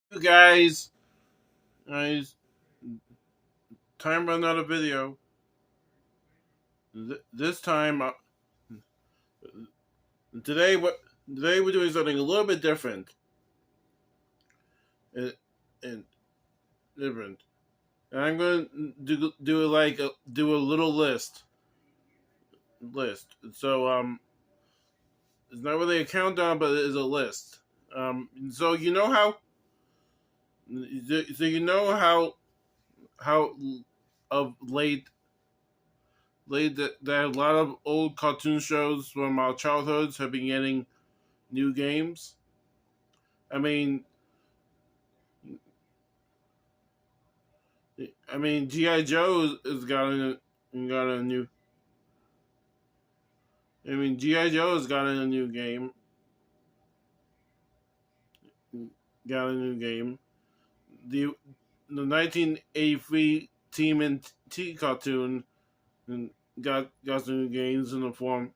You guys, time for another video. This time, today, today we're doing something a little bit different. And, and different. And I'm going to do a little list. So it's not really a countdown, but it is a list. So you know how, how of late that a lot of old cartoon shows from our childhoods have been getting new games. I mean, GI Joe has got a new. GI Joe has gotten a new game. Got a new game. The 1983 Team and T cartoon got some new games in the form.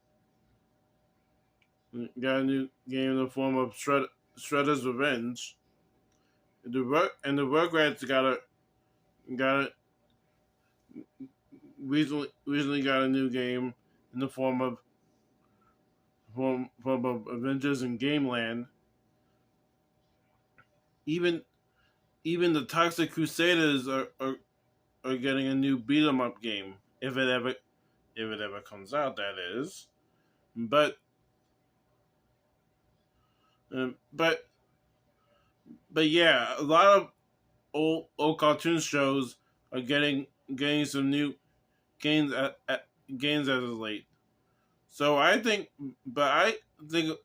Got a new game in the form of Shredder's Revenge. The Rugrats got a recently got a new game in the form of Avengers in Gameland. Even even the Toxic Crusaders are getting a new beat 'em up game if it ever comes out. That is, but um, but but yeah, a lot of old cartoon shows are getting some new games games as of late. So think, but I think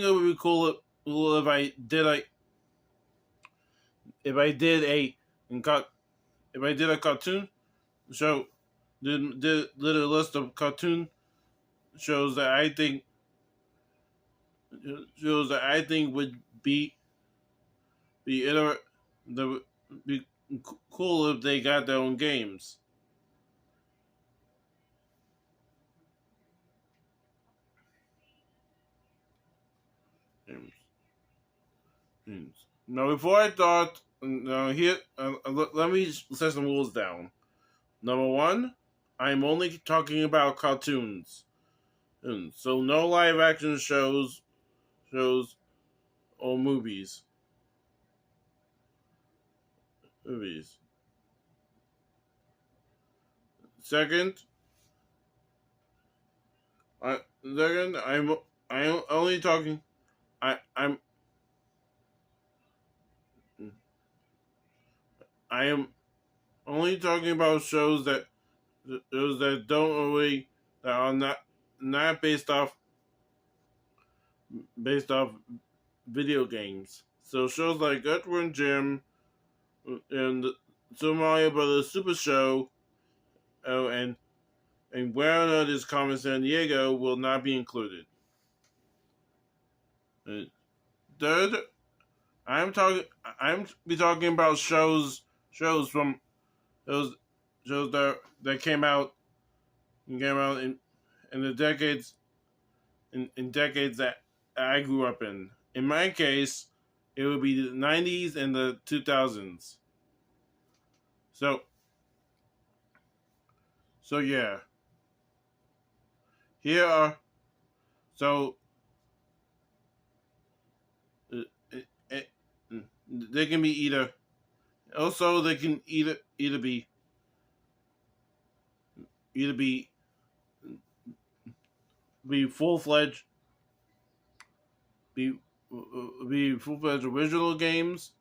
it would be cool if I did if I did a cartoon show, did a list of cartoon shows that I think would be the be cool if they got their own games. Now, before I start, now here, let me set some rules down. Number one, I'm only talking about cartoons, so no live action shows or movies. Second, I'm only talking. I'm I am only talking about shows that don't really that are not based off video games. So shows like Earthworm Jim and Super Mario Brothers Super Show, oh, and Where on Earth is Carmen San Diego will not be included. Uh, Third, I'm be talking about shows from those shows that came out in the in decades that I grew up in. In my case, it would be the '90s and the 2000s. So yeah, here are so uh, uh, uh, they can be either. Also, they can either be be full fledged original games,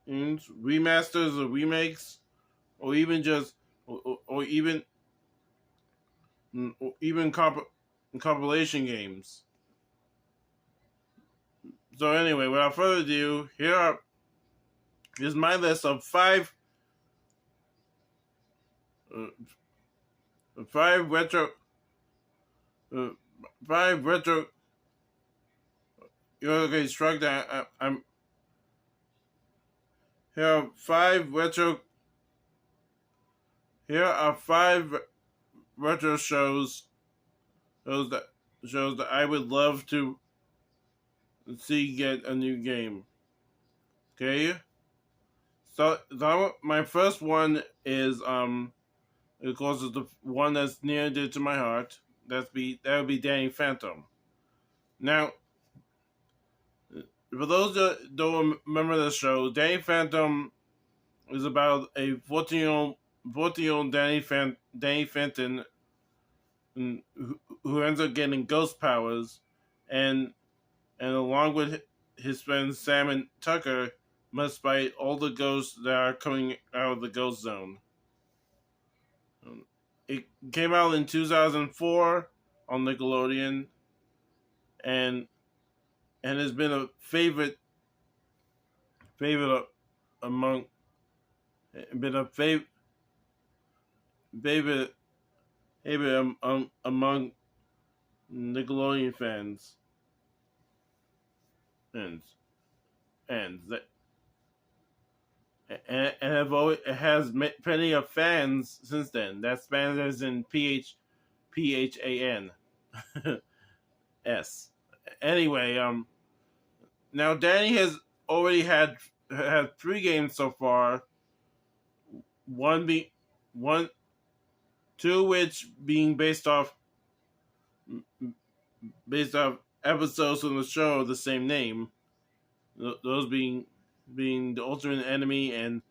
remasters or remakes, or even just or even or even compilation games. So anyway, without further ado, here's my list of uh, five retro uh, five retro. Okay, struck that. I'm here are five retro. Here are five retro shows that I would love to see get a new game. Okay, my first one is of course, is the one that's near and dear to my heart. That would be Danny Phantom. Now, for those that don't remember the show, Danny Phantom is about a 14-year-old Danny Phantom who ends up getting ghost powers, and along with his friends Sam and Tucker, must fight all the ghosts that are coming out of the ghost zone. It came out in 2004 on Nickelodeon, and has been a favorite among been a favorite among Nickelodeon fans and have always, it has plenty of fans since then. That's fans as in PHAN S. Anyway, now Danny has already had 3 games so far. One, two which being based off episodes from the show of the same name. Those being the Ultimate Enemy and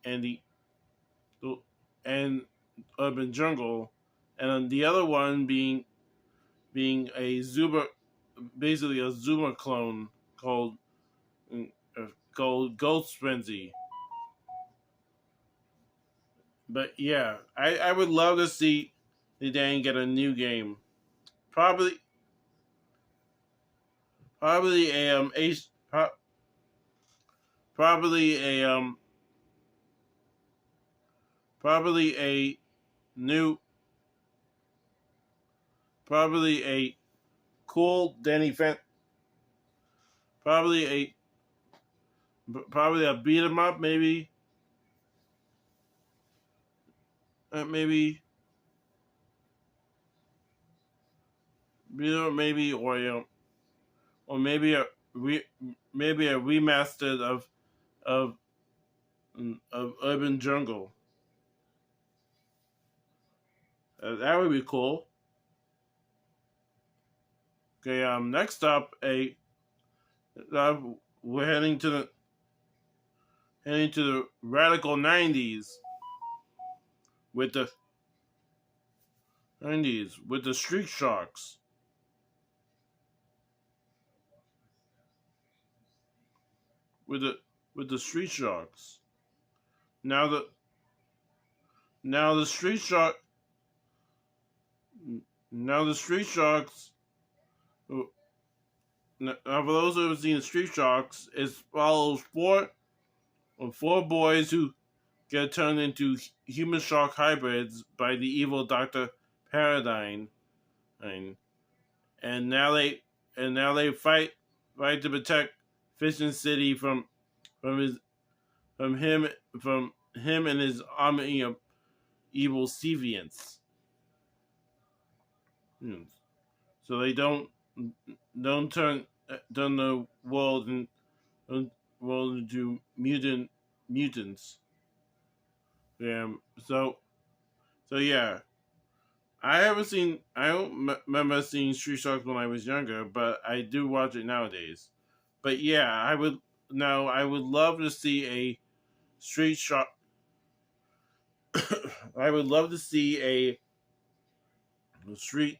the and Urban Jungle, and the other one being a Zuma, basically a Zuma clone called Ghost Frenzy. But yeah, I would love to see the Danny get a new game. Probably a probably a new probably a cool Danny Fan probably a beat 'em up maybe maybe maybe or maybe maybe a remastered of Urban Jungle. That would be cool. Okay, next up, we're heading to the radical '90s with the Street Sharks. With the Street Sharks. Now the Street Shark now the Street Sharks. Now, for those who have seen the Street Sharks, it follows four boys who get turned into human shark hybrids by the evil Dr. Paradigm, and now they fight to protect Fishing City from him and his army of evil deviants. So they don't turn the world into mutants. Yeah. So yeah. I don't remember seeing Street Sharks when I was younger, but I do watch it nowadays. But yeah, I would love to see a Street Shark. I would love to see a street.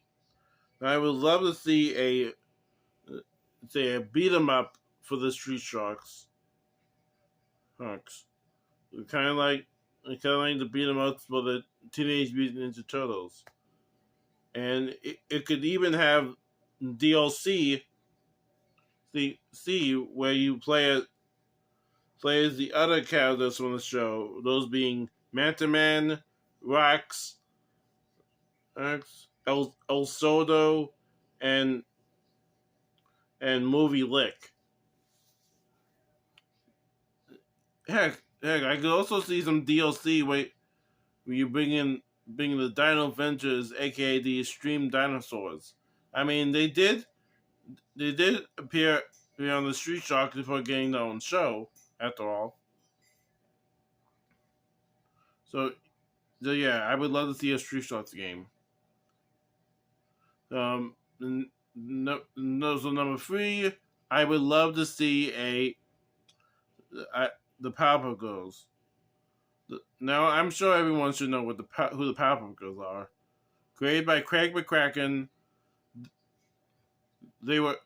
I would love to see a beat 'em up for the Street Sharks. Kind of like the beat 'em ups for the Teenage Mutant Ninja Turtles, and it could even have DLC. See where you play as the other characters from the show. Those being Manta Man, Rax, El Sodo, and Movie Lick. Heck, I could also see some DLC where you bring the Dino Ventures, aka the Extreme Dinosaurs. I mean, they did they did appear on the Street Shark before getting their own show. After all, so yeah, I would love to see a Street Sharks game. So number three, I would love to see the Powerpuff Girls. Now I'm sure everyone should know who the Powerpuff Girls are. Created by Craig McCracken, they were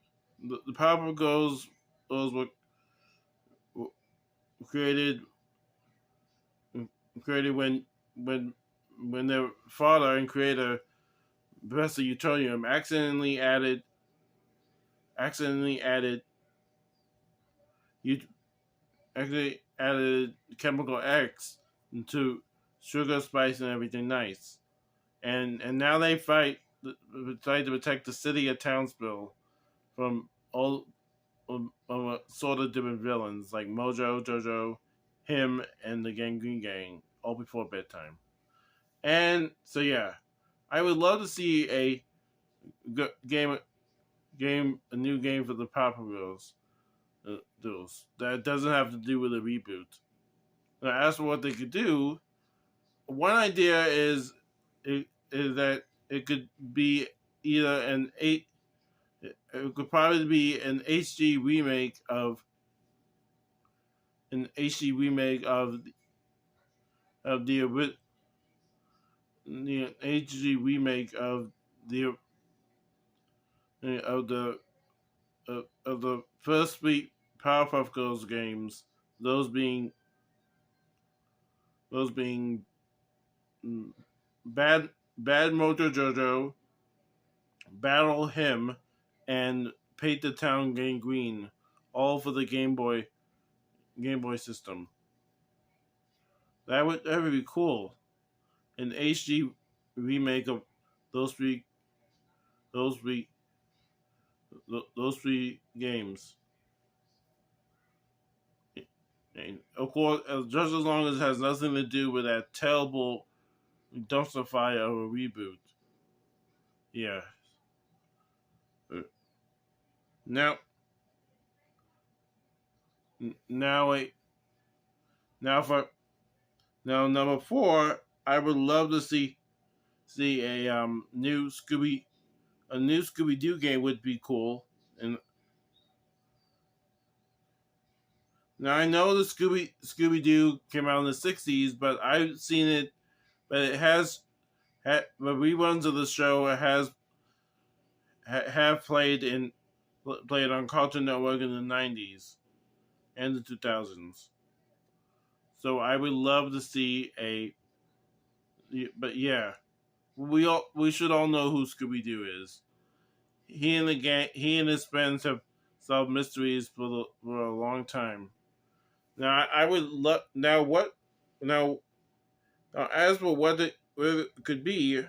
the Powerpuff Girls were created created when their father and creator Professor Utonium accidentally added you actually added chemical X into sugar, spice, and everything nice. And now they try to protect the city of Townsville from all sort of different villains like Mojo, Jojo, him, and the Gangrene Gang, all before bedtime. And so yeah, I would love to see a new game for the Papa Girls. That doesn't have to do with a reboot. Now, as for what they could do, one idea is that it could be either it could probably be an HD remake of the HD remake of the first three Powerpuff Girls games. Those being those being mm, Bad Mojo Jojo, Battle Him, and Paint the Town Gangrene, all for the Game Boy system. That would be cool. An HD remake of those three those three those three games. And of course, just as long as it has nothing to do with that terrible dumpster fire of a reboot. Yeah. Now, now wait. Now for number four, I would love to see a new Scooby Doo game would be cool. And now I know the Scooby Doo came out in the '60s, but I've seen it. But it has the reruns of the show have played on Cartoon Network in the '90s and the 2000s. So I would love to see a. But yeah, we should all know who Scooby Doo is. He and his friends have solved mysteries for a long time. Now I would love now as for what it could be,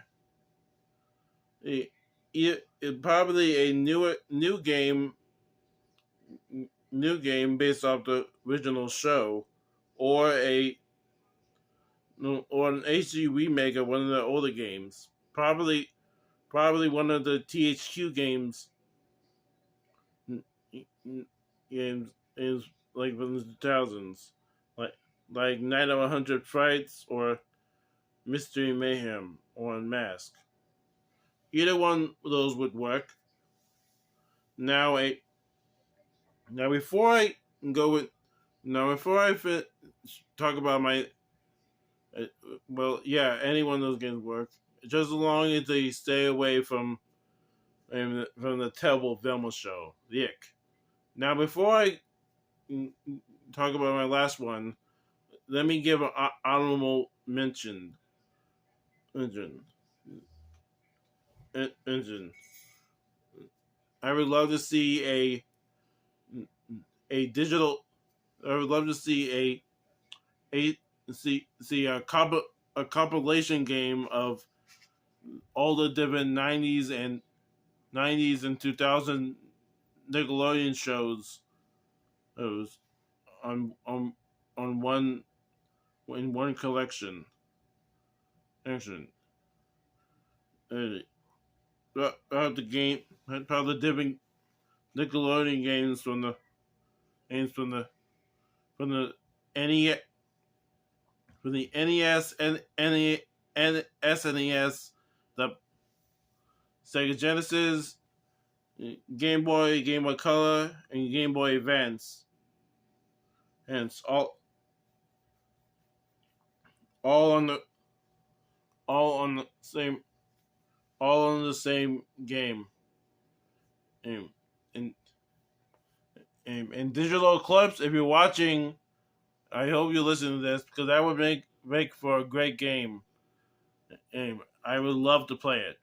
it probably a new game based off the original show, or an HD remake of one of the older games. Probably one of the THQ games is like from the 2000s, like Night of 100 Frights or Mystery Mayhem or Unmask. Either one of those would work. Now now before I go with now before I talk about my uh, yeah, any one of those games work, just as long as they stay away from the terrible Velma show, the Ick. Now before I talk about my last one, let me give an honorable mention. Engine. I would love to see a digital. I would love to see a compilation game of all the different '90s and 2000 Nickelodeon shows. Those on on on one in one collection. Action. The game, how the different Nickelodeon games from the NES, from the NES and SNES, the Sega Genesis, Game Boy Color, and Game Boy Advance. Hence, all on the all on the same all on the same game. And, and, and Digital Eclipse, if you're watching, I hope you listen to this because that would make for a great game. And I would love to play it.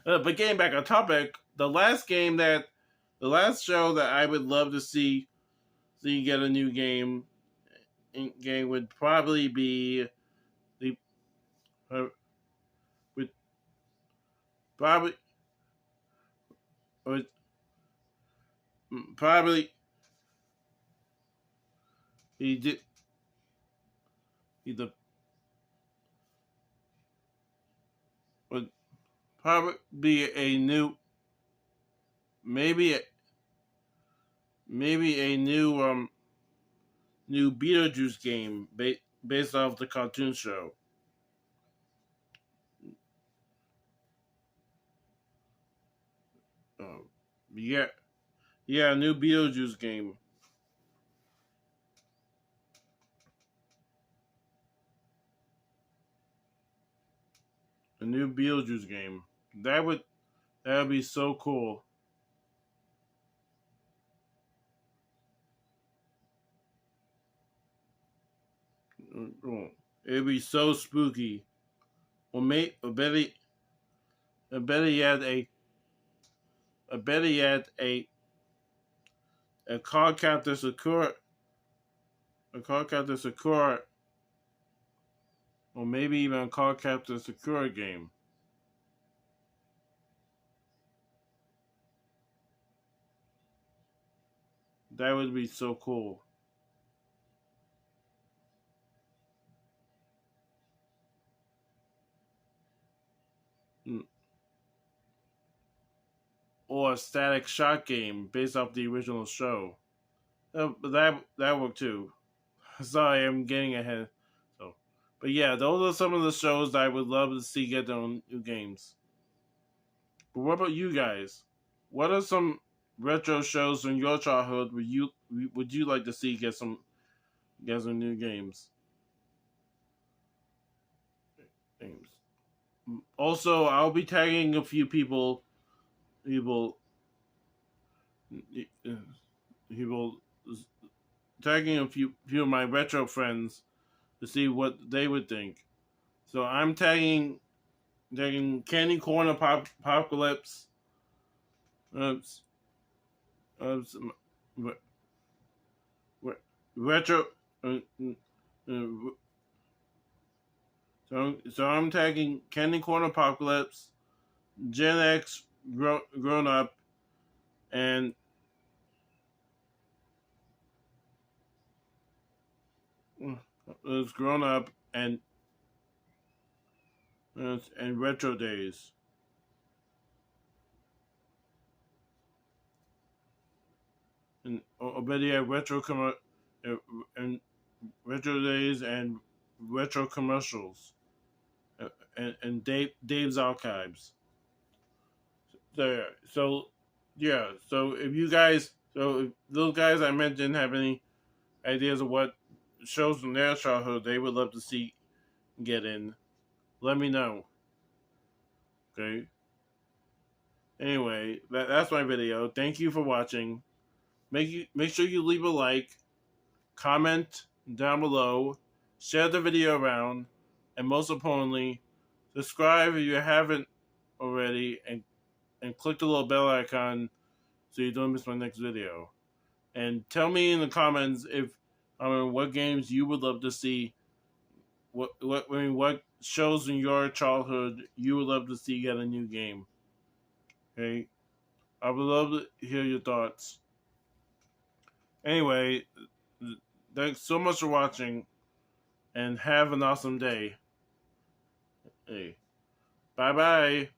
But getting back on topic, the last show that I would love to see get a new game would probably be the would probably would probably he did he the would probably be a new maybe maybe a new Beetlejuice game based off the cartoon show. Uh, yeah, yeah, a new Beetlejuice game. A new Beetlejuice game. That would be so cool. It'd be so spooky. Or may or better yet a card captor Sakura, or maybe even a card captor Sakura game. That would be so cool. Mm. Or a Static Shock game based off the original show. But that worked too. Sorry, I'm getting ahead. So, but yeah, those are some of the shows that I would love to see get their own new games. But what about you guys? What are some retro shows from your childhood would you like to see get some new games? Also, I'll be tagging a few people, people tagging a few of my retro friends to see what they would think. So I'm tagging Candy Corn Apocalypse, uh, uh, retro. Uh, so I'm tagging Candy Corn Apocalypse, Gen X Grown Up, and it's Grown Up and Retro Days. And or better yet, and Retro Days and Retro Commercials, and Dave's Archives. So yeah. So if those guys I mentioned have any ideas of what shows from their childhood they would love to see get in, let me know. Okay. Anyway, that's my video. Thank you for watching. Make sure you leave a like, comment down below, share the video around, and most importantly, subscribe if you haven't already, and click the little bell icon so you don't miss my next video. And tell me in the comments if what games you would love to see. What shows in your childhood you would love to see get a new game. Okay, I would love to hear your thoughts. Anyway, thanks so much for watching, and have an awesome day. Hey, bye bye.